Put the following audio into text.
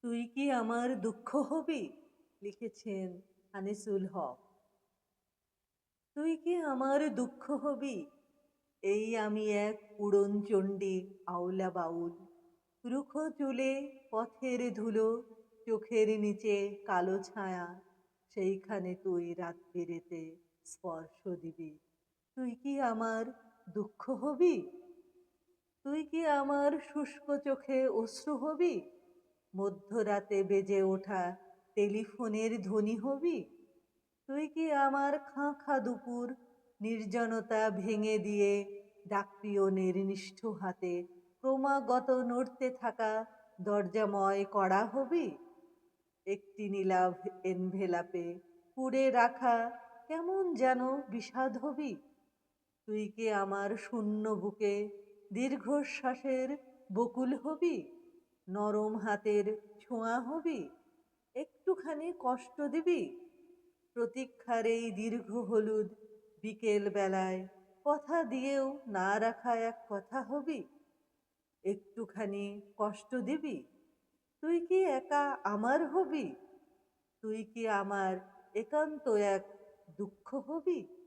তুই কি আমার দুঃখ হবি? লিখেছেন আনিসুল হক। তুই কি আমার দুঃখ হবি? এই আমি এক উড়নচণ্ডী আওলা বাউল। রুখো চুলে পথের ধুলো, চোখের নিচে কালো ছায়া। সেইখানে তুই রাত্রিরেতে স্পর্শ দিবি। তুই কি আমার দুঃখ হবি? তুই কি আমার শুষ্ক চোখে অশ্রু হবি? মধ্যরাতে বেজে ওঠা টেলিফোনের ধ্বনি হবি? তুই কি আমার খাঁ খাঁ দুপুর নির্জনতা ভেঙে দিয়ে ডাকপিয়নের নিষ্ঠ হাতে ক্রমাগত নড়তে থাকা দরজাময় কড়া হবি? একটি নীলাভ এনভেলাপে পুড়ে রাখা কেমন যেন বিষাদ হবি? তুই কি আমার শূন্য বুকে দীর্ঘশ্বাসের বকুল হবি? নরম হাতের ছোঁয়া হবি? একটুখানি কষ্ট দিবি? প্রতীক্ষার এই দীর্ঘ হলুদ বিকেল বেলায় কথা দিয়েও না রাখা এক কথা হবি? একটুখানি কষ্ট দিবি? তুই কি একা আমার হবি? তুই কি আমার একান্ত এক দুঃখ হবি?